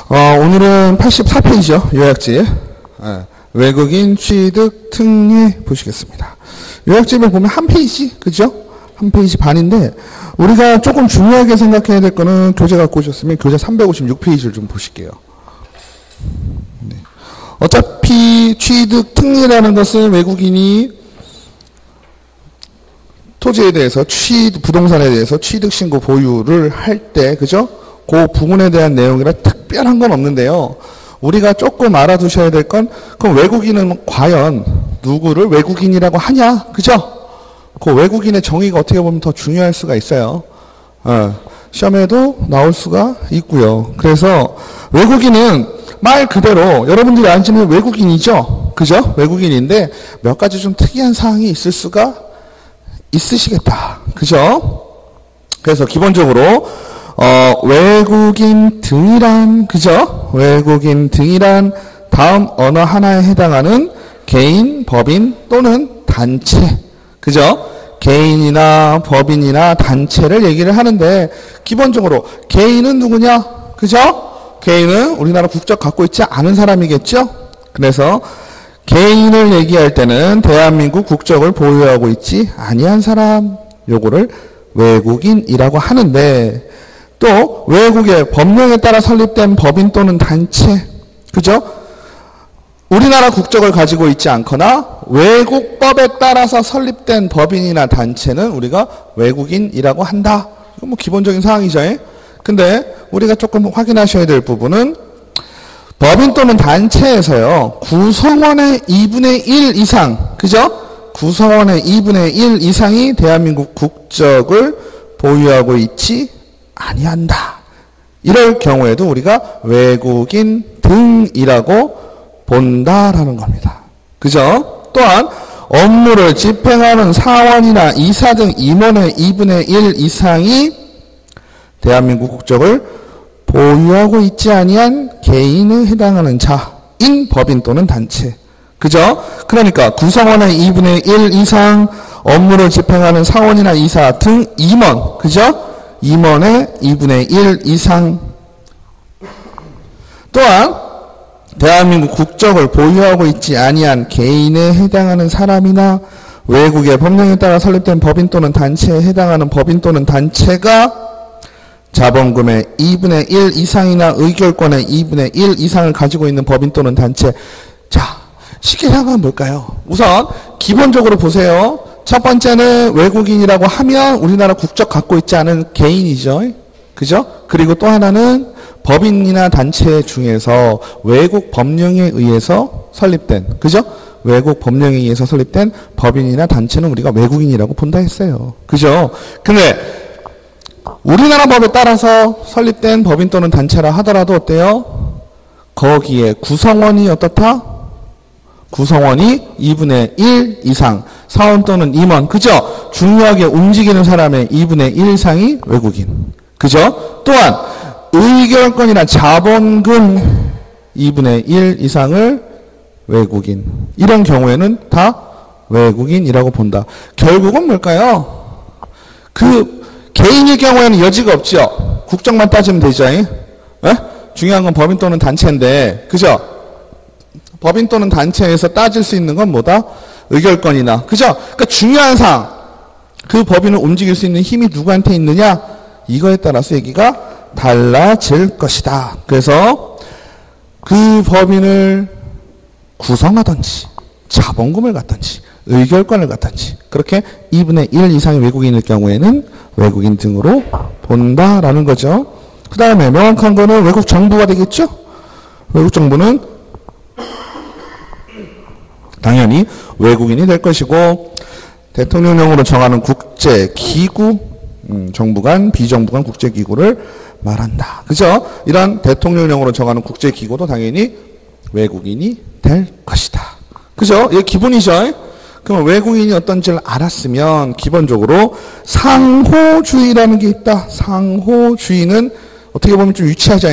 오늘은 84페이지요. 요약집. 외국인 취득 특례 보시겠습니다. 요약집을 보면 한 페이지, 그죠? 한 페이지 반인데, 우리가 조금 중요하게 생각해야 될 거는 교재 갖고 오셨으면 교재 356페이지를 좀 보실게요. 네. 어차피 취득 특례라는 것은 외국인이 토지에 대해서 부동산에 대해서 취득신고 보유를 할 때, 그죠? 그 부분에 대한 내용이라 특별한 건 없는데요. 우리가 조금 알아두셔야 될 건, 그럼 외국인은 과연 누구를 외국인이라고 하냐? 그죠? 그 외국인의 정의가 어떻게 보면 더 중요할 수가 있어요. 시험에도 나올 수가 있고요. 그래서 외국인은 말 그대로 여러분들이 아시는 외국인이죠? 그죠? 외국인인데 몇 가지 좀 특이한 사항이 있을 수가 있으시겠다. 그죠? 그래서 기본적으로 외국인 등이란, 그죠? 외국인 등이란 다음 언어 하나에 해당하는 개인, 법인 또는 단체, 그죠? 개인이나 법인이나 단체를 얘기를 하는데, 기본적으로 개인은 누구냐? 그죠? 개인은 우리나라 국적 갖고 있지 않은 사람이겠죠? 그래서 개인을 얘기할 때는 대한민국 국적을 보유하고 있지 아니한 사람, 요거를 외국인이라고 하는데, 또 외국의 법령에 따라 설립된 법인 또는 단체, 그죠? 우리나라 국적을 가지고 있지 않거나 외국법에 따라서 설립된 법인이나 단체는 우리가 외국인이라고 한다. 이건 뭐 기본적인 사항이죠. 근데 우리가 조금 확인하셔야 될 부분은 법인 또는 단체에서요, 구성원의 2분의 1 이상, 그죠? 구성원의 2분의 1 이상이 대한민국 국적을 보유하고 있지 아니한다. 이럴 경우에도 우리가 외국인 등이라고 본다라는 겁니다. 그죠? 또한 업무를 집행하는 사원이나 이사 등 임원의 2분의 1 이상이 대한민국 국적을 보유하고 있지 아니한 개인에 해당하는 자인 법인 또는 단체. 그죠? 그러니까 구성원의 2분의 1 이상, 업무를 집행하는 사원이나 이사 등 임원, 그죠? 임원의 2분의 1 이상. 또한 대한민국 국적을 보유하고 있지 아니한 개인에 해당하는 사람이나 외국의 법령에 따라 설립된 법인 또는 단체에 해당하는 법인 또는 단체가 자본금의 2분의 1 이상이나 의결권의 2분의 1 이상을 가지고 있는 법인 또는 단체. 자, 쉽게 생각하면 뭘까요? 우선 기본적으로 보세요. 첫 번째는 외국인이라고 하면 우리나라 국적 갖고 있지 않은 개인이죠. 그죠? 그리고 또 하나는 법인이나 단체 중에서 외국 법령에 의해서 설립된, 그죠? 외국 법령에 의해서 설립된 법인이나 단체는 우리가 외국인이라고 본다 했어요. 그죠? 근데 우리나라 법에 따라서 설립된 법인 또는 단체라 하더라도 어때요? 거기에 구성원이 어떻다? 구성원이 2분의 1 이상, 사원 또는 임원, 그죠? 중요하게 움직이는 사람의 2분의 1 이상이 외국인. 그죠? 또한 의결권이나 자본금 2분의 1 이상을 외국인. 이런 경우에는 다 외국인이라고 본다. 결국은 뭘까요? 그 개인의 경우에는 여지가 없죠. 국적만 따지면 되죠. 중요한 건 법인 또는 단체인데, 그죠? 법인 또는 단체에서 따질 수 있는 건 뭐다? 의결권이나, 그죠? 그러니까 중요한 사항, 그 법인을 움직일 수 있는 힘이 누구한테 있느냐? 이거에 따라서 얘기가 달라질 것이다. 그래서 그 법인을 구성하든지 자본금을 갖든지 의결권을 갖든지 그렇게 2분의 1 이상의 외국인일 경우에는 외국인 등으로 본다라는 거죠. 그 다음에 명확한 거는 외국 정부가 되겠죠. 외국 정부는 당연히 외국인이 될 것이고, 대통령령으로 정하는 국제기구, 정부 간, 비정부 간 국제기구를 말한다. 그죠? 이런 대통령령으로 정하는 국제기구도 당연히 외국인이 될 것이다. 그죠? 이게 기본이죠? 그럼 외국인이 어떤지를 알았으면 기본적으로 상호주의라는 게 있다. 상호주의는 어떻게 보면 좀 유치하죠?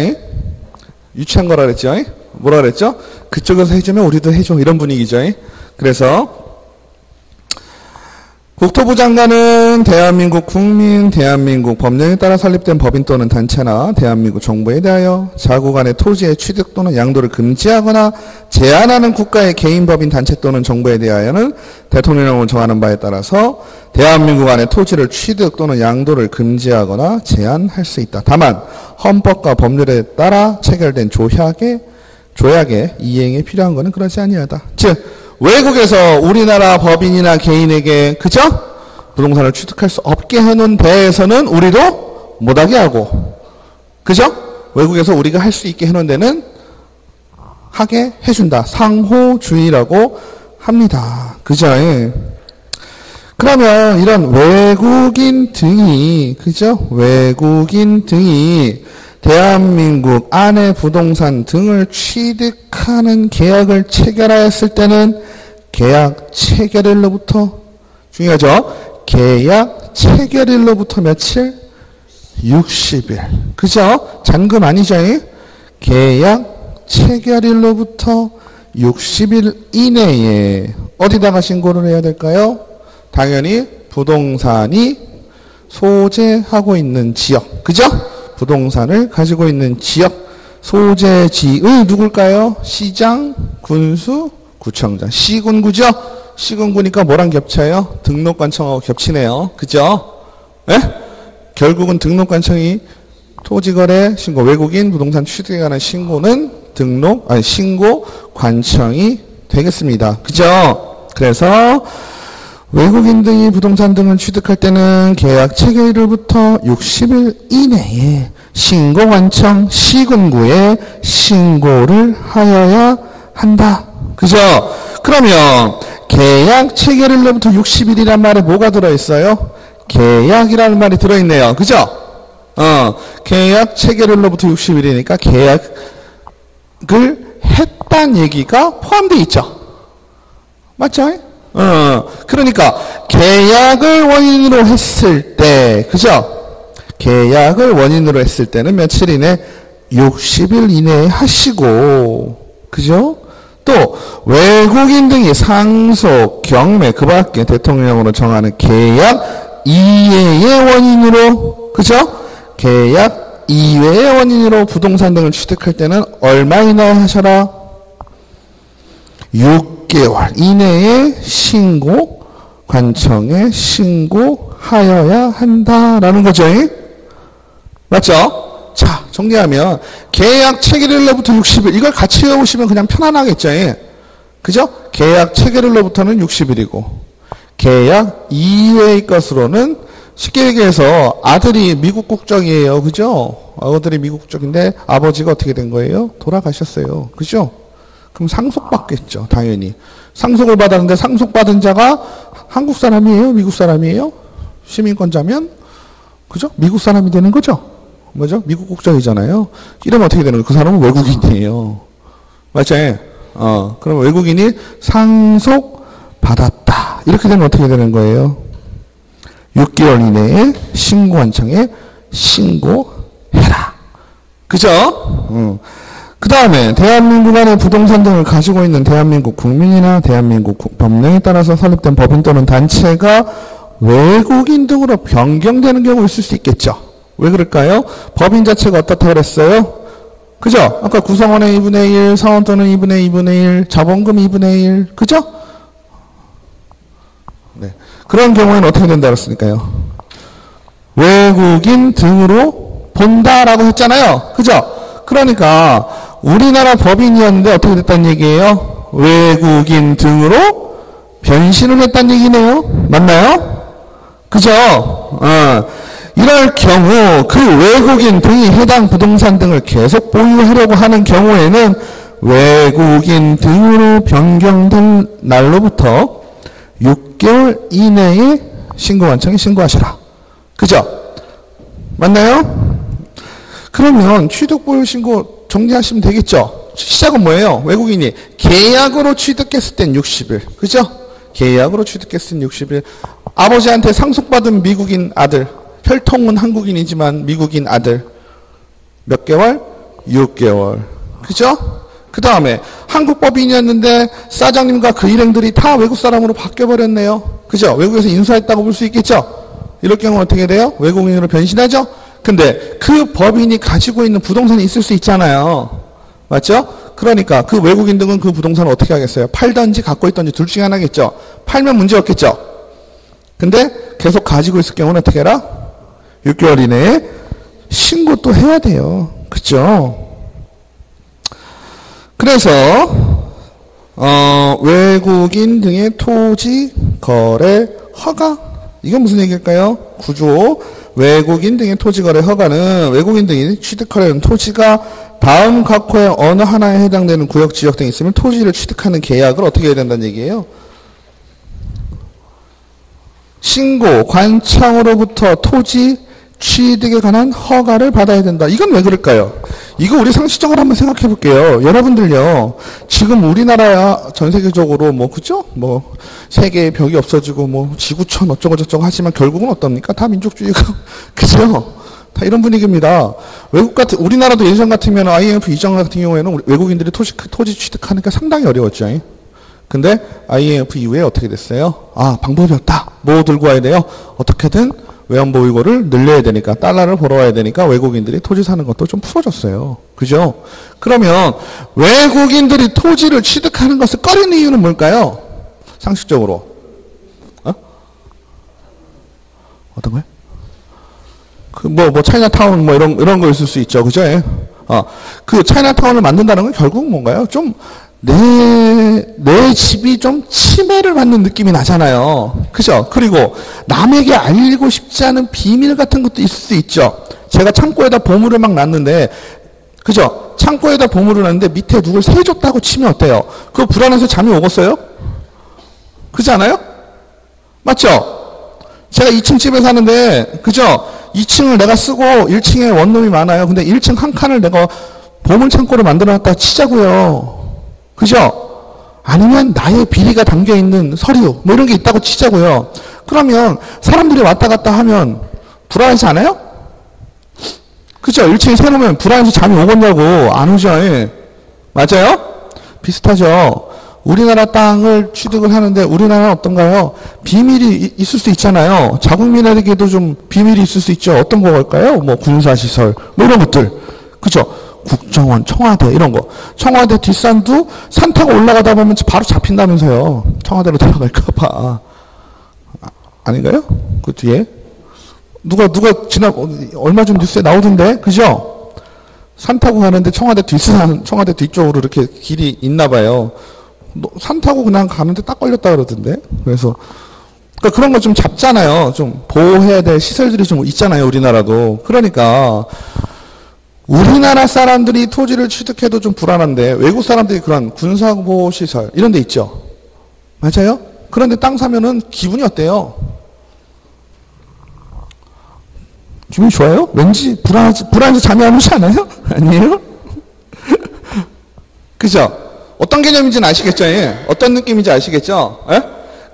유치한 거라 그랬죠? 뭐라 그랬죠? 그쪽에서 해주면 우리도 해줘. 이런 분위기죠. 그래서 국토부 장관은 대한민국 국민, 대한민국 법령에 따라 설립된 법인 또는 단체나 대한민국 정부에 대하여 자국안의 토지의 취득 또는 양도를 금지하거나 제한하는 국가의 개인 법인 단체 또는 정부에 대하여는 대통령령을 정하는 바에 따라서 대한민국 안의 토지를 취득 또는 양도를 금지하거나 제한할 수 있다. 다만 헌법과 법률에 따라 체결된 조약의 이행에 필요한 것은 그렇지 아니하다. 즉 외국에서 우리나라 법인이나 개인에게 그죠? 부동산을 취득할 수 없게 해놓은 데에서는 우리도 못하게 하고 그죠? 외국에서 우리가 할 수 있게 해놓은 데는 하게 해준다. 상호주의라고 합니다. 그죠? 그러면 이런 외국인 등이 그죠? 외국인 등이 대한민국 안의 부동산 등을 취득하는 계약을 체결하였을 때는 계약 체결일로부터 중요하죠. 계약 체결일로부터 며칠? 60일. 그죠? 잔금 아니죠? 계약 체결일로부터 60일 이내에 어디다가 신고를 해야 될까요? 당연히 부동산이 소재하고 있는 지역. 그죠? 부동산을 가지고 있는 지역 소재지의 누굴까요? 시장, 군수, 구청장. 시군구죠? 시군구니까 뭐랑 겹쳐요? 등록관청하고 겹치네요. 그죠? 예? 결국은 등록관청이 토지거래 신고, 외국인 부동산 취득에 관한 신고는 신고관청이 되겠습니다. 그죠? 그래서 외국인 등이 부동산 등을 취득할 때는 계약 체결일부터 60일 이내에 신고관청 시군구에 신고를 하여야 한다. 그죠? 그러면 계약 체결일로부터 60일이란 말에 뭐가 들어있어요? 계약이라는 말이 들어있네요. 그죠? 계약 체결일로부터 60일이니까 계약을 했다는 얘기가 포함되어 있죠. 맞죠? 그러니까 계약을 원인으로 했을 때, 그죠? 계약을 원인으로 했을 때는 며칠 이내? 60일 이내에 하시고, 그죠? 또 외국인 등이 상속, 경매, 그 밖에 대통령령으로 정하는 계약 이외의 원인으로, 그죠? 계약 이외의 원인으로 부동산 등을 취득할 때는 얼마 이내에 하셔라? 6개월 이내에 관청에 신고하여야 한다라는 거죠. 맞죠? 자, 정리하면 계약 체결일로부터 60일 이걸 같이 외우시면 그냥 편안하겠죠. 그죠? 계약 체결일로부터는 60일이고 계약 이외의 것으로는 쉽게 얘기해서 아들이 미국 국적이에요. 그죠? 아들이 미국 국적인데 아버지가 어떻게 된 거예요? 돌아가셨어요. 그죠? 그럼 상속받겠죠. 당연히. 상속을 받았는데 상속받은 자가 한국 사람이에요? 미국 사람이에요? 시민권자면? 그죠? 미국 사람이 되는 거죠? 뭐죠? 미국 국적이잖아요. 이러면 어떻게 되는 거예요? 그 사람은 외국인이에요. 맞죠? 그럼 외국인이 상속받았다. 이렇게 되면 어떻게 되는 거예요? 6개월 이내에 신고관청에 신고해라. 그죠? 그 다음에 대한민국 안에 부동산 등을 가지고 있는 대한민국 국민이나 대한민국 법령에 따라서 설립된 법인 또는 단체가 외국인 등으로 변경되는 경우 있을 수 있겠죠. 왜 그럴까요? 법인 자체가 어떻다 그랬어요? 그죠? 아까 구성원의 2분의 1, 사원 또는 2분의 1, 자본금 2분의 1, 그죠? 네. 그런 경우에는 어떻게 된다 그랬으니까요? 외국인 등으로 본다라고 했잖아요. 그죠? 그러니까 우리나라 법인이었는데 어떻게 됐다는 얘기예요? 외국인 등으로 변신을 했다는 얘기네요. 맞나요? 그죠? 이럴 경우 그 외국인 등이 해당 부동산 등을 계속 보유하려고 하는 경우에는 외국인 등으로 변경된 날로부터 6개월 이내에 신고관청에 신고하시라. 그죠? 맞나요? 그러면 취득보유 신고 정리하시면 되겠죠? 시작은 뭐예요? 외국인이 계약으로 취득했을 땐 60일. 그죠? 계약으로 취득했을 땐 60일. 아버지한테 상속받은 미국인 아들. 혈통은 한국인이지만 미국인 아들. 몇 개월? 6개월. 그죠? 그 다음에 한국 법인이었는데 사장님과 그 일행들이 다 외국 사람으로 바뀌어버렸네요. 그죠? 외국에서 인수했다고 볼 수 있겠죠? 이럴 경우 어떻게 돼요? 외국인으로 변신하죠? 근데 그 법인이 가지고 있는 부동산이 있을 수 있잖아요. 맞죠? 그러니까 그 외국인 등은 그 부동산을 어떻게 하겠어요? 팔든지 갖고 있든지 둘 중에 하나겠죠? 팔면 문제 없겠죠? 근데 계속 가지고 있을 경우는 어떻게 해라? 6개월 이내에 신고 또 해야 돼요. 그죠? 그래서 외국인 등의 토지 거래 허가, 이건 무슨 얘기일까요? 구조. 외국인 등의 토지 거래 허가는 외국인 등이 취득하려는 토지가 다음 각호의 어느 하나에 해당되는 구역, 지역 등이 있으면 토지를 취득하는 계약을 어떻게 해야 된다는 얘기예요? 신고, 관청으로부터 토지 취득에 관한 허가를 받아야 된다. 이건 왜 그럴까요? 이거 우리 상식적으로 한번 생각해 볼게요. 여러분들요, 지금 우리나라야 전 세계적으로 그죠? 세계의 벽이 없어지고 지구촌 어쩌고저쩌고 하지만 결국은 어떻습니까? 다 민족주의가 그죠? 다 이런 분위기입니다. 우리나라도 예전 같으면 IMF 이전 같은 경우에는 외국인들이 토지 취득하니까 상당히 어려웠죠. 근데 IMF 이후에 어떻게 됐어요? 방법이 없다. 뭐 들고 와야 돼요? 어떻게든 외환보유고를 늘려야 되니까, 달러를 벌어와야 되니까 외국인들이 토지 사는 것도 좀 풀어졌어요. 그죠? 그러면 외국인들이 토지를 취득하는 것을 꺼리는 이유는 뭘까요? 상식적으로. 어떤 거요? 차이나타운 이런 거 있을 수 있죠. 그죠? 그 차이나타운을 만든다는 건 결국 뭔가요? 좀 내 집이 좀 침해를 받는 느낌이 나잖아요. 그죠? 그리고 남에게 알리고 싶지 않은 비밀 같은 것도 있을 수 있죠. 제가 창고에다 보물을 막 놨는데, 그죠? 창고에다 보물을 놨는데 밑에 누굴 세줬다고 치면 어때요? 그거 불안해서 잠이 오겠어요? 그렇지 않아요? 맞죠? 제가 2층 집에 사는데, 그죠? 2층을 내가 쓰고 1층에 원룸이 많아요. 근데 1층 한 칸을 내가 보물 창고를 만들어 놨다 치자고요. 그죠? 아니면 나의 비리가 담겨있는 서류 이런 게 있다고 치자고요. 그러면 사람들이 왔다 갔다 하면 불안하지 않아요? 그죠? 1층에 세놓으면 불안해서 잠이 오겠냐고. 안 오죠. 예. 맞아요? 비슷하죠. 우리나라 땅을 취득을 하는데 우리나라는 어떤가요? 비밀이 있을 수 있잖아요. 자국민에게도 좀 비밀이 있을 수 있죠. 어떤 거일까요? 군사시설 이런 것들. 그죠? 국정원, 청와대 이런 거. 청와대 뒷산도 산 타고 올라가다 보면 바로 잡힌다면서요. 청와대로 들어갈까 봐. 아닌가요? 그 뒤에 누가 얼마 전 뉴스에 나오던데, 그죠? 산 타고 가는데 청와대 뒤쪽으로 이렇게 길이 있나 봐요. 산 타고 그냥 가는데 딱 걸렸다 그러던데. 그래서 그런 거 좀 잡잖아요. 좀 보호해야 될 시설들이 좀 있잖아요. 우리나라도. 그러니까 우리나라 사람들이 토지를 취득해도 좀 불안한데 외국 사람들이 그런 군사보호시설 이런 데 있죠. 맞아요? 그런데 땅 사면은 기분이 어때요? 기분이 좋아요? 왠지 불안해서 잠이 안 오지 않아요? 아니에요? 그죠? 어떤 개념인지는 아시겠죠? 예? 어떤 느낌인지 아시겠죠? 예?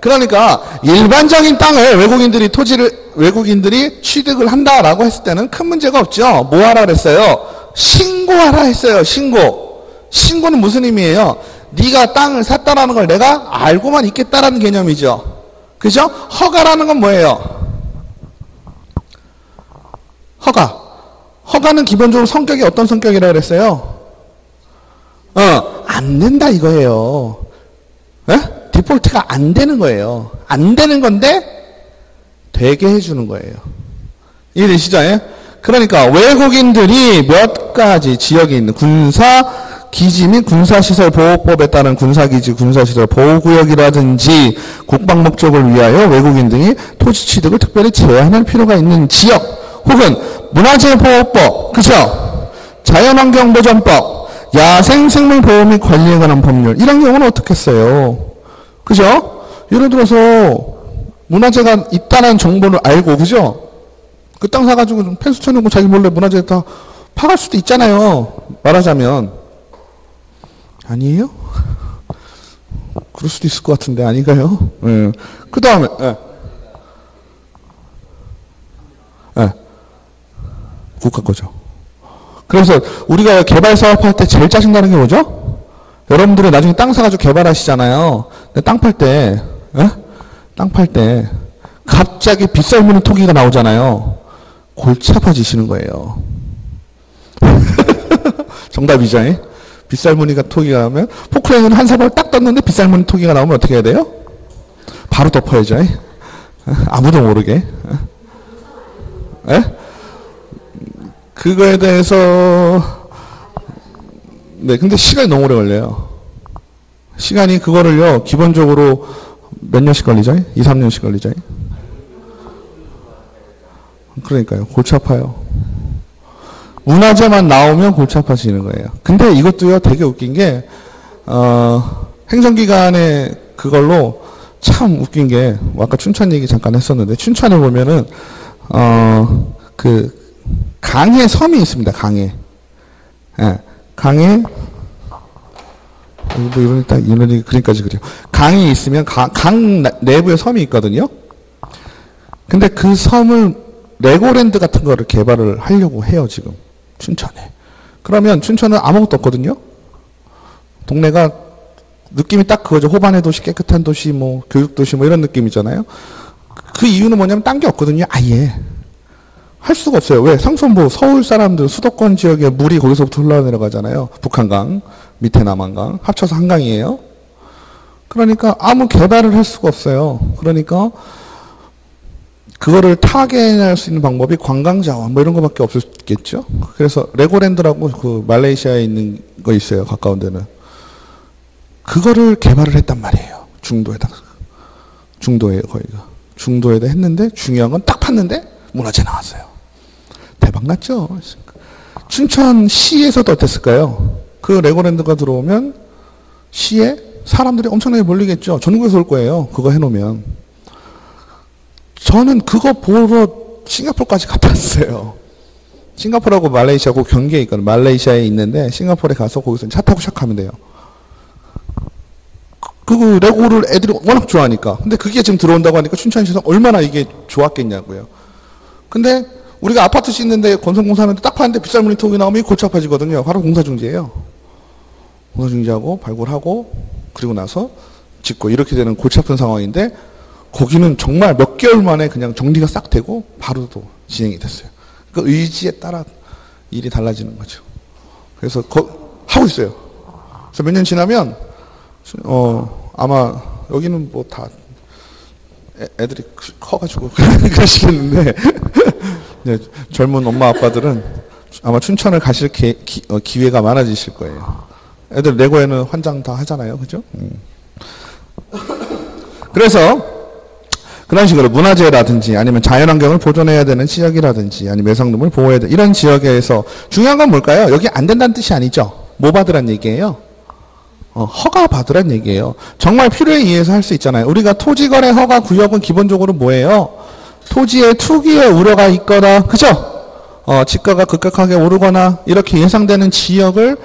그러니까 일반적인 땅을 외국인들이 취득을 한다라고 했을 때는 큰 문제가 없죠. 뭐 하라 그랬어요? 신고하라 했어요. 신고는 무슨 의미예요? 네가 땅을 샀다라는 걸 내가 알고만 있겠다라는 개념이죠. 그죠? 허가라는 건 뭐예요? 허가는 기본적으로 성격이 어떤 성격이라고 그랬어요? 안 된다 이거예요. 에? 디폴트가 안 되는 거예요. 안 되는 건데 되게 해주는 거예요. 이해되시죠? 그러니까 외국인들이 몇 가지 지역에 있는 군사기지 및 군사시설보호법에 따른 군사기지, 군사시설 보호구역이라든지 국방 목적을 위하여 외국인 등이 토지 취득을 특별히 제한할 필요가 있는 지역, 혹은 문화재보호법, 그죠? 자연환경보전법, 야생생물보호 및 관리에 관한 법률, 이런 경우는 어떻겠어요? 그죠? 예를 들어서 문화재가 있다는 정보를 알고, 그죠? 그 땅 사가지고 좀 펜스 쳐놓고 자기 몰래 문화재 다 파갈 수도 있잖아요. 말하자면. 아니에요? 그럴 수도 있을 것 같은데 아닌가요? 그 다음에 국가 거죠. 그래서 우리가 개발 사업할 때 제일 짜증나는 게 뭐죠? 여러분들이 나중에 땅 사가지고 개발하시잖아요. 근데 땅 팔 때 땅 팔 때 갑자기 빗살무늬 토기가 나오잖아요. 골치 아파지시는 거예요. 정답이죠. 빗살무늬가 토기가 나오면 포크레인은 한 사발 딱 떴는데 빗살무늬 토기가 나오면 어떻게 해야 돼요? 바로 덮어야죠. 아무도 모르게. 그거에 대해서 네, 근데 시간이 너무 오래 걸려요. 시간이 그거를요, 기본적으로 몇 년씩 걸리죠? 2, 3년씩 걸리죠? 그러니까요. 골치 아파요. 문화재만 나오면 골치 아파지는 거예요. 근데 이것도요, 되게 웃긴 게, 행정기관에 그걸로 참 웃긴 게, 뭐 아까 춘천 얘기 잠깐 했었는데, 춘천에 보면은, 강에 섬이 있습니다. 강에. 예, 강에, 뭐 이런, 딱, 이런 그림까지 그려요. 강이 있으면, 강 내부에 섬이 있거든요. 근데 그 섬을, 레고랜드 같은 거를 개발을 하려고 해요, 지금. 춘천에. 그러면 춘천은 아무것도 없거든요. 동네가 느낌이 딱 그거죠. 호반의 도시, 깨끗한 도시, 뭐 교육도시 뭐 이런 느낌이잖아요. 그 이유는 뭐냐면 딴 게 없거든요. 아예. 할 수가 없어요. 왜? 상선부 서울 사람들 수도권 지역에 물이 거기서부터 흘러내려가잖아요. 북한강, 밑에 남한강 합쳐서 한강이에요. 그러니까 아무 개발을 할 수가 없어요. 그러니까 그거를 타개할 수 있는 방법이 관광자원 뭐 이런 거밖에 없었겠죠. 그래서 레고랜드라고 그 말레이시아에 있는 거 있어요. 가까운 데는. 그거를 개발을 했단 말이에요. 중도에다가. 중도에 거기가. 중도에다 했는데 중요한 건 딱 팠는데 문화재 나왔어요. 대박 났죠. 춘천시에서도 어땠을까요? 그 레고랜드가 들어오면 시에 사람들이 엄청나게 몰리겠죠. 전국에서 올 거예요. 그거 해놓으면. 저는 그거 보러 싱가포르까지 갔다 왔어요. 싱가포르하고 말레이시아하고 경계에 있거든요. 말레이시아에 있는데 싱가포르에 가서 거기서 차 타고 시작하면 돼요. 그 레고를 애들이 워낙 좋아하니까. 근데 그게 지금 들어온다고 하니까 춘천시에서 얼마나 이게 좋았겠냐고요. 근데 우리가 아파트 짓는데 건설공사하는데 딱 파는데 빗살무늬 톡이 나오면 골치 아파지거든요. 바로 공사중지예요. 공사중지하고 발굴하고 그리고 나서 짓고 이렇게 되는 골치 아픈 상황인데 거기는 정말 몇 개월 만에 그냥 정리가 싹 되고 바로 또 진행이 됐어요. 그 의지에 따라 일이 달라지는 거죠. 그래서 하고 있어요. 그래서 몇 년 지나면 아마 여기는 뭐 다 애들이 커가지고 그러시겠는데 네, 젊은 엄마 아빠들은 아마 춘천을 가실 기회가 많아지실 거예요. 애들 레고에는 환장 다 하잖아요. 그죠? 그래서 그런 식으로 문화재라든지 아니면 자연환경을 보존해야 되는 지역이라든지 아니면 매성림을 보호해야 되는 이런 지역에서 중요한 건 뭘까요? 여기 안 된다는 뜻이 아니죠. 뭐 받으란 얘기예요? 허가 받으란 얘기예요. 정말 필요에 의해서 할 수 있잖아요. 우리가 토지거래 허가 구역은 기본적으로 뭐예요? 토지의 투기의 우려가 있거나, 그죠? 지가가 급격하게 오르거나 이렇게 예상되는 지역을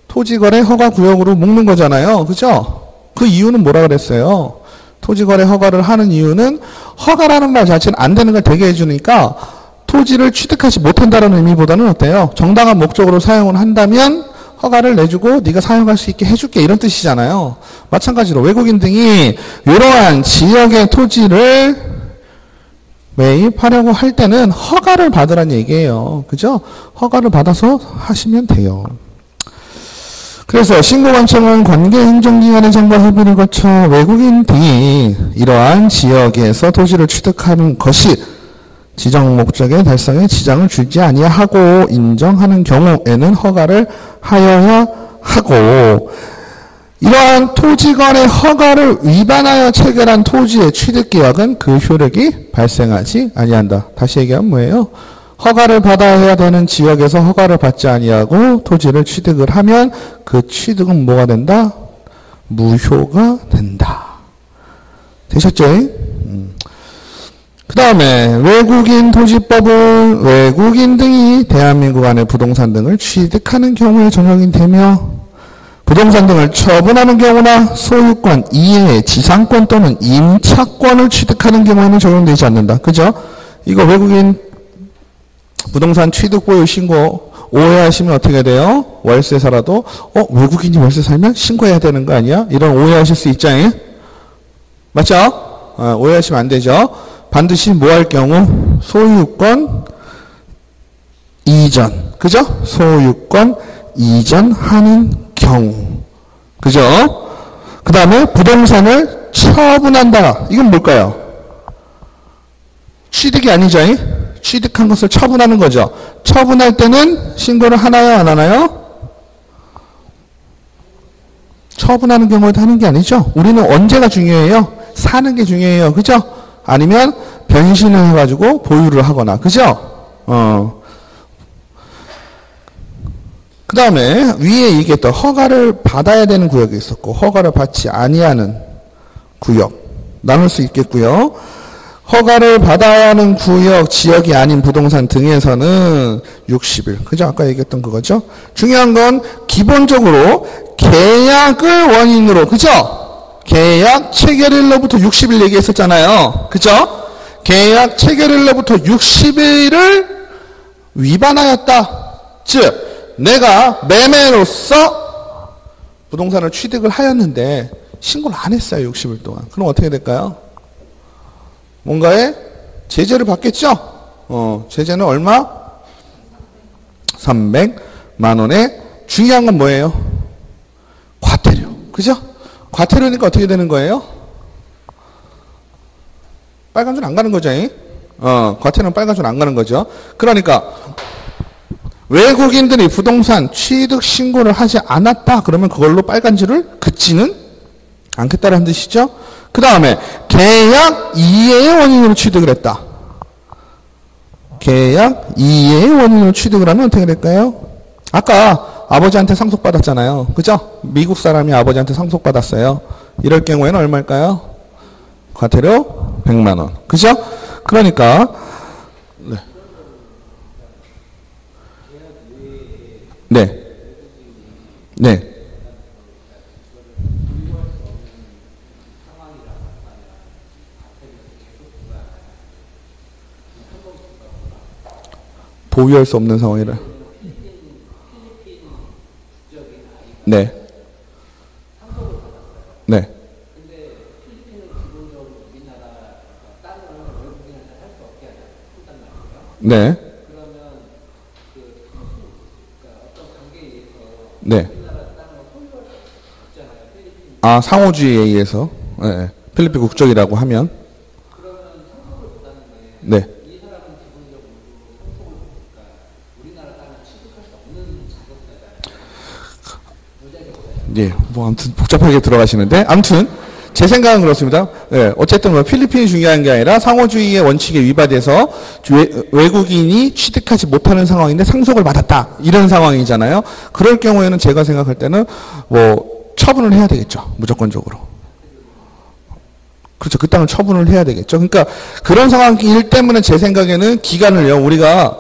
토지거래 허가 구역으로 묶는 거잖아요. 그죠? 그 이유는 뭐라 그랬어요? 토지거래 허가를 하는 이유는 허가라는 말 자체는 안 되는 걸 되게 해주니까 토지를 취득하지 못한다는 의미보다는 어때요? 정당한 목적으로 사용을 한다면 허가를 내주고 네가 사용할 수 있게 해줄게 이런 뜻이잖아요. 마찬가지로 외국인 등이 이러한 지역의 토지를 매입하려고 할 때는 허가를 받으란 얘기예요. 그죠? 허가를 받아서 하시면 돼요. 그래서 신고관청은 관계행정기관의 정보 협의를 거쳐 외국인 등이 이러한 지역에서 토지를 취득하는 것이 지정 목적의 달성에 지장을 주지 아니하고 인정하는 경우에는 허가를 하여야 하고 이러한 토지거래 허가를 위반하여 체결한 토지의 취득계약은 그 효력이 발생하지 아니한다. 다시 얘기하면 뭐예요? 허가를 받아야 되는 지역에서 허가를 받지 아니하고 토지를 취득을 하면 그 취득은 뭐가 된다? 무효가 된다. 되셨죠? 그 다음에 외국인 토지법은 외국인 등이 대한민국 안에 부동산 등을 취득하는 경우에 적용이 되며 부동산 등을 처분하는 경우나 소유권, 이해, 지상권 또는 임차권을 취득하는 경우에는 적용되지 않는다. 그죠? 이거 외국인 부동산 취득 보유 신고 오해하시면 어떻게 돼요? 월세 살아도 외국인이 월세 살면 신고해야 되는 거 아니야? 이런 오해하실 수 있잖아요. 맞죠? 오해하시면 안 되죠. 반드시 뭐 할 경우? 소유권 이전. 그죠? 소유권 이전하는 경우. 그죠? 그 다음에 부동산을 처분한다. 이건 뭘까요? 취득이 아니죠. 취득한 것을 처분하는 거죠. 처분할 때는 신고를 하나요? 안 하나요? 처분하는 경우에도 하는 게 아니죠. 우리는 언제가 중요해요? 사는 게 중요해요. 그죠? 아니면 변신을 해가지고 보유를 하거나. 그죠? 그 다음에 위에 얘기했던 허가를 받아야 되는 구역이 있었고 허가를 받지 아니하는 구역 나눌 수 있겠고요. 허가를 받아야 하는 구역, 지역이 아닌 부동산 등에서는 60일. 그죠? 아까 얘기했던 그거죠? 중요한 건 기본적으로 계약을 원인으로, 그죠? 계약 체결일로부터 60일 얘기했었잖아요. 그죠? 계약 체결일로부터 60일을 위반하였다. 즉 내가 매매로서 부동산을 취득을 하였는데 신고를 안 했어요. 60일 동안. 그럼 어떻게 될까요? 뭔가에 제재를 받겠죠? 제재는 얼마? 300만 원에 중요한 건 뭐예요? 과태료. 그죠? 과태료니까 어떻게 되는 거예요? 빨간 줄 안 가는 거죠. 과태료는 빨간 줄 안 가는 거죠. 그러니까 외국인들이 부동산 취득 신고를 하지 않았다. 그러면 그걸로 빨간 줄을 긋지는 않겠다는 뜻이죠. 그 다음에 계약 이해의 원인으로 취득을 했다. 계약 이해의 원인으로 취득을 하면 어떻게 될까요? 아까 아버지한테 상속받았잖아요. 그죠? 미국 사람이 아버지한테 상속받았어요. 이럴 경우에는 얼마일까요? 과태료 100만 원. 그죠? 그러니까 네. 보유할 수 없는 상황이라. 네. 네. 네. 네. 아, 상호주의에 의해서. 네. 필리핀 국적이라고 하면. 네. 예, 뭐 아무튼 복잡하게 들어가시는데 아무튼 제 생각은 그렇습니다. 예, 어쨌든 뭐 필리핀이 중요한 게 아니라 상호주의의 원칙에 위반돼서 외국인이 취득하지 못하는 상황인데 상속을 받았다 이런 상황이잖아요. 그럴 경우에는 제가 생각할 때는 뭐 처분을 해야 되겠죠. 무조건적으로. 그렇죠. 그 땅을 처분을 해야 되겠죠. 그러니까 그런 상황일 때문에 제 생각에는 기간을요. 우리가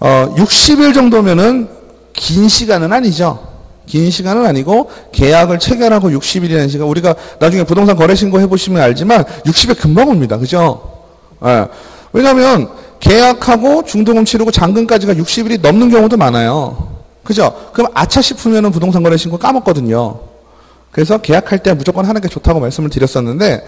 60일 정도면은 긴 시간은 아니죠. 긴 시간은 아니고 계약을 체결하고 60일이라는 시간 우리가 나중에 부동산 거래 신고 해보시면 알지만 60일 금방 옵니다. 그죠? 예. 왜냐하면 계약하고 중도금 치르고 잔금까지가 60일이 넘는 경우도 많아요. 그죠? 그럼 아차 싶으면 부동산 거래 신고 까먹거든요. 그래서 계약할 때 무조건 하는 게 좋다고 말씀을 드렸었는데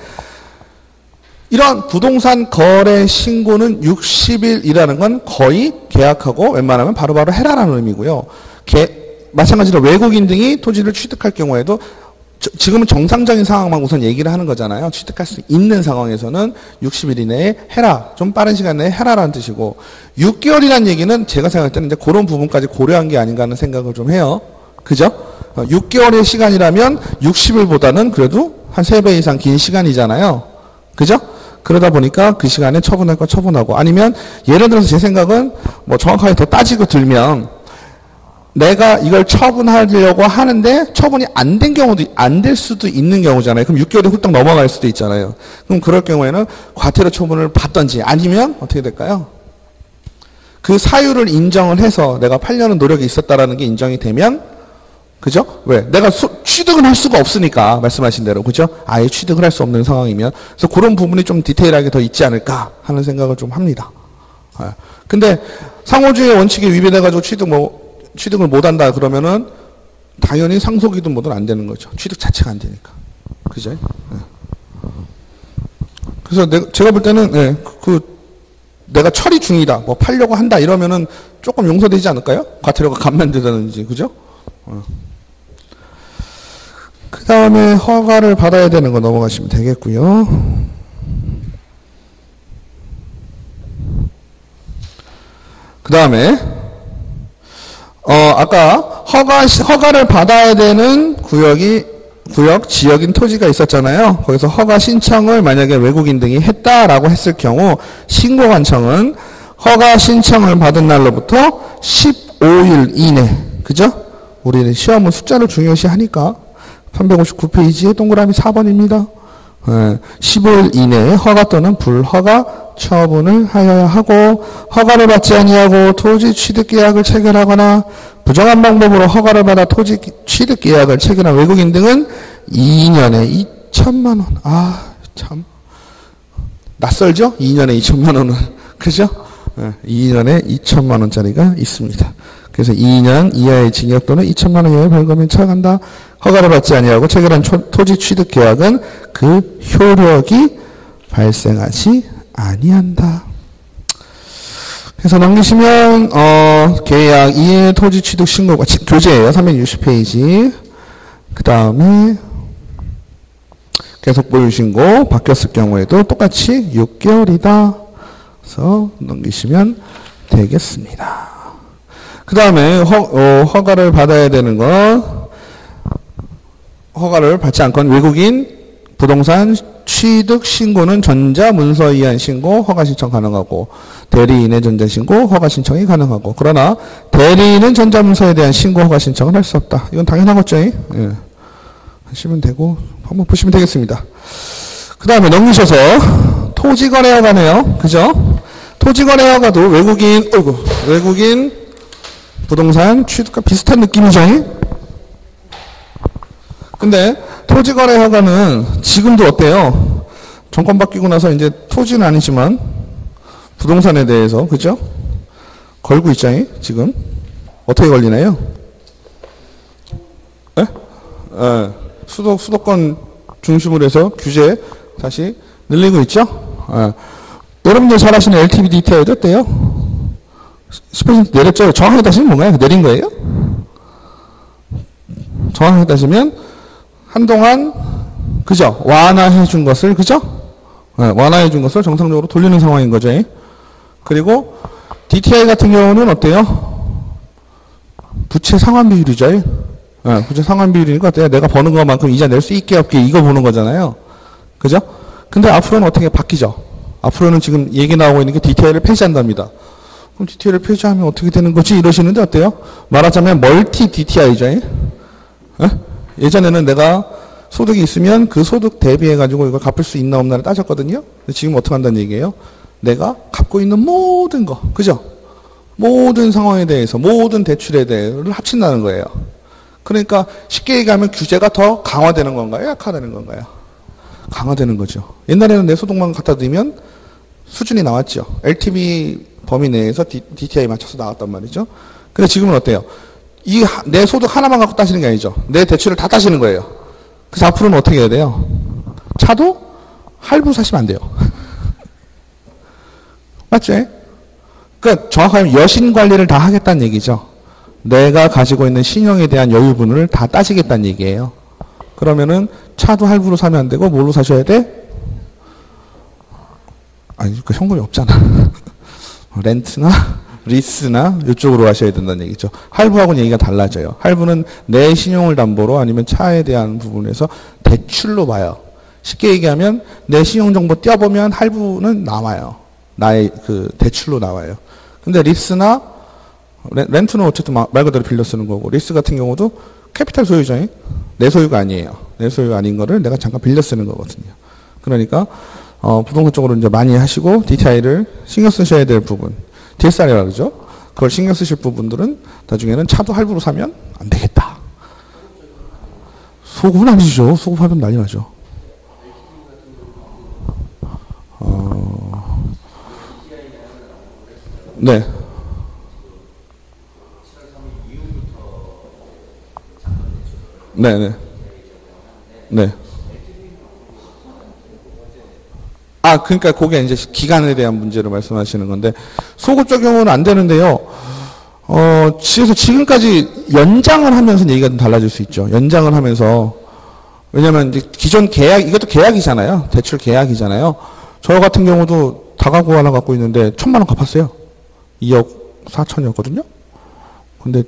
이런 부동산 거래 신고는 60일이라는 건 거의 계약하고 웬만하면 바로바로 해라라는 의미고요. 마찬가지로 외국인 등이 토지를 취득할 경우에도 지금은 정상적인 상황만 우선 얘기를 하는 거잖아요. 취득할 수 있는 상황에서는 60일 이내에 해라. 좀 빠른 시간 내에 해라라는 뜻이고 6개월이라는 얘기는 제가 생각할 때는 이제 그런 부분까지 고려한 게 아닌가 하는 생각을 좀 해요. 그죠? 6개월의 시간이라면 60일보다는 그래도 한 3배 이상 긴 시간이잖아요. 그죠? 그러다 보니까 그 시간에 처분할 거 처분하고 아니면 예를 들어서 제 생각은 뭐 정확하게 더 따지고 들면 내가 이걸 처분하려고 하는데 처분이 안 된 경우도 안 될 수도 있는 경우잖아요. 그럼 6개월이 훌쩍 넘어갈 수도 있잖아요. 그럼 그럴 경우에는 과태료 처분을 받던지 아니면 어떻게 될까요? 그 사유를 인정을 해서 내가 8년은 노력이 있었다라는 게 인정이 되면 그죠? 왜? 내가 취득을 할 수가 없으니까 말씀하신 대로 그죠? 아예 취득을 할 수 없는 상황이면 그래서 그런 부분이 좀 디테일하게 더 있지 않을까 하는 생각을 좀 합니다. 근데 상호주의 원칙에 위배돼가지고 취득을 못한다 그러면은 당연히 상속이든 뭐든 안 되는 거죠. 취득 자체가 안 되니까. 그죠? 네. 그래서 제가 볼 때는, 예, 내가 처리 중이다, 뭐 팔려고 한다 이러면은 조금 용서되지 않을까요? 과태료가 감면되다든지, 그죠? 그 다음에 허가를 받아야 되는 거 넘어가시면 되겠고요. 그 다음에, 아까 허가를 받아야 되는 구역, 지역인 토지가 있었잖아요. 거기서 허가 신청을 만약에 외국인 등이 했다라고 했을 경우, 신고관청은 허가 신청을 받은 날로부터 15일 이내, 그죠? 우리는 시험은 숫자를 중요시 하니까, 359페이지에 동그라미 4번입니다. 15일 이내에 허가 또는 불허가 처분을 하여야 하고, 허가를 받지 아니하고 토지 취득 계약을 체결하거나 부정한 방법으로 허가를 받아 토지 취득 계약을 체결한 외국인 등은 2년에 2천만 원. 아, 참 낯설죠? 2년에 2천만 원은. 그죠? 2년에 2천만 원짜리가 있습니다. 그래서 2년 이하의 징역 또는 2천만 원 이하의 벌금에 처한다. 허가를 받지 아니하고 체결한 토지 취득 계약은 그 효력이 발생하지 아니한다. 그래서 넘기시면 계약 이해 토지 취득 신고가 교재예요. 360페이지. 그 다음에 계속 보유 신고 바뀌었을 경우에도 똑같이 6개월이다. 그래서 넘기시면 되겠습니다. 그 다음에 허가를 받아야 되는 건 허가를 받지 않건 외국인 부동산 취득 신고는 전자문서에 의한 신고, 허가 신청 가능하고, 대리인의 전자신고, 허가 신청이 가능하고, 그러나 대리인은 전자문서에 대한 신고, 허가 신청을 할 수 없다. 이건 당연한 거죠. 예. 하시면 되고, 한번 보시면 되겠습니다. 그 다음에 넘기셔서 토지거래허가네요. 그죠? 토지거래허가도 외국인 부동산 취득과 비슷한 느낌이죠. 근데 토지거래허가는 지금도 어때요? 정권 바뀌고 나서 이제 토지는 아니지만 부동산에 대해서, 그죠? 걸고 있잖아요, 지금. 어떻게 걸리나요? 예? 수도권 중심으로 해서 규제 다시 늘리고 있죠? 여러분들 잘 아시는 LTV DTI도 어때요? 10% 내렸죠? 정확하게 따지면 뭔가요? 내린 거예요? 정확하게 따지면 한동안, 그죠? 완화해 준 것을, 그죠? 완화해 준 것을 정상적으로 돌리는 상황인 거죠. 그리고 DTI 같은 경우는 어때요? 부채 상환 비율이죠. 부채 상환 비율이니까 어때요? 내가 버는 것만큼 이자 낼 수 있게 없게 이거 보는 거잖아요. 그죠? 근데 앞으로는 어떻게 바뀌죠? 앞으로는 지금 얘기 나오고 있는 게 DTI를 폐지한답니다. 그럼 DTI를 폐지하면 어떻게 되는 거지? 이러시는데 어때요? 말하자면 멀티 DTI죠. 예전에는 내가 소득이 있으면 그 소득 대비해가지고 이걸 갚을 수 있나 없나를 따졌거든요. 근데 지금 어떻게 한다는 얘기예요? 내가 갖고 있는 모든 거, 그죠? 모든 상황에 대해서, 모든 대출에 대해서를 합친다는 거예요. 그러니까 쉽게 얘기하면 규제가 더 강화되는 건가요? 약화되는 건가요? 강화되는 거죠. 옛날에는 내 소득만 갖다 드리면 수준이 나왔죠. LTV 범위 내에서 DTI 맞춰서 나왔단 말이죠. 근데 지금은 어때요? 내 소득 하나만 갖고 따시는 게 아니죠. 내 대출을 다 따시는 거예요. 그래서 앞으로는 어떻게 해야 돼요? 차도 할부 사시면 안 돼요. 맞죠? 그러니까 정확하게 여신 관리를 다 하겠다는 얘기죠. 내가 가지고 있는 신용에 대한 여유분을 다 따지겠다는 얘기예요. 그러면은 차도 할부로 사면 안 되고 뭘로 사셔야 돼? 아니, 그 현금이 없잖아. 렌트나 리스나 이쪽으로 하셔야 된다는 얘기죠. 할부하고는 얘기가 달라져요. 할부는 내 신용을 담보로 아니면 차에 대한 부분에서 대출로 봐요. 쉽게 얘기하면 내 신용정보 떼어보면 할부는 나와요. 나의 그 대출로 나와요. 근데 리스나 렌트는 어쨌든 말 그대로 빌려 쓰는 거고, 리스 같은 경우도 캐피탈 소유죠. 내 소유가 아니에요. 내 소유 아닌 거를 내가 잠깐 빌려 쓰는 거거든요. 그러니까 부동산 쪽으로 이제 많이 하시고 DTI를 신경 쓰셔야 될 부분, DSR이라고 그러죠. 그걸 신경 쓰실 부분들은 나중에는 차도 할부로 사면 안 되겠다. 소급은 아니죠. 소급하면 난리 나죠. 네. 네네. 네. 그러니까 그게 이제 기간에 대한 문제를 말씀하시는 건데, 소급적 경우는 안 되는데요. 그래서 지금까지 연장을 하면서 얘기가 좀 달라질 수 있죠. 연장을 하면서. 왜냐면 이제 기존 계약, 이것도 계약이잖아요. 대출 계약이잖아요. 저 같은 경우도 다가구 하나 갖고 있는데 1,000만 원 갚았어요. 2억 4천이었거든요. 근데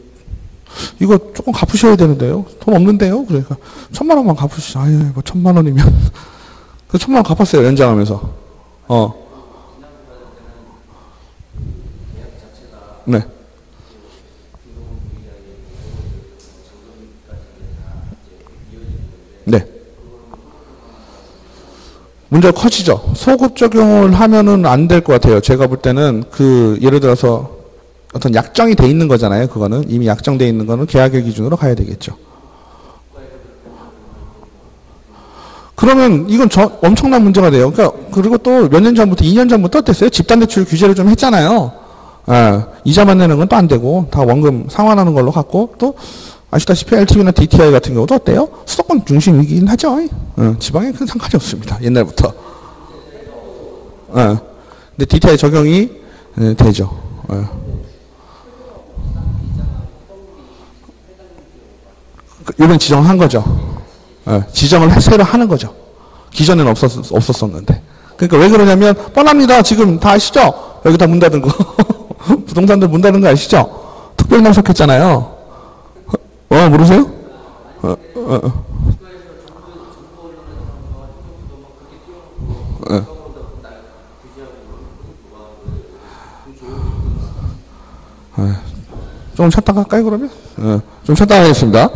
이거 조금 갚으셔야 되는데요. 돈 없는데요. 그러니까 1,000만 원만 갚으시죠. 아유, 뭐 1,000만 원이면 그 1,000만 원 갚았어요. 연장하면서. 네. 네. 문제가 커지죠. 소급 적용을 하면은 안 될 것 같아요. 제가 볼 때는 예를 들어서 어떤 약정이 돼 있는 거잖아요. 그거는 이미 약정돼 있는 거는 계약일 기준으로 가야 되겠죠. 그러면 이건 엄청난 문제가 돼요. 그러니까 그리고 또 몇 년 전부터 2년 전부터 어땠어요? 집단대출 규제를 좀 했잖아요. 이자만 내는 건 또 안 되고 다 원금 상환하는 걸로 갖고 또 아시다시피 LTV나 DTI 같은 경우도 어때요? 수도권 중심이긴 하죠. 지방에 큰 상관이 없습니다. 옛날부터. 근데 DTI 적용이 되죠. 이번 지정한 거죠. 지정을 새로 하는 거죠. 기존에는 없었었는데. 그러니까 왜 그러냐면 뻔합니다. 지금 다 아시죠? 여기 다 문 닫은 거. 부동산들 문 닫은 거 아시죠? 특별 낙석했잖아요. 모르세요? 좀 쉬었다가 할까요, 그러면? 좀 쉬었다가 하겠습니다.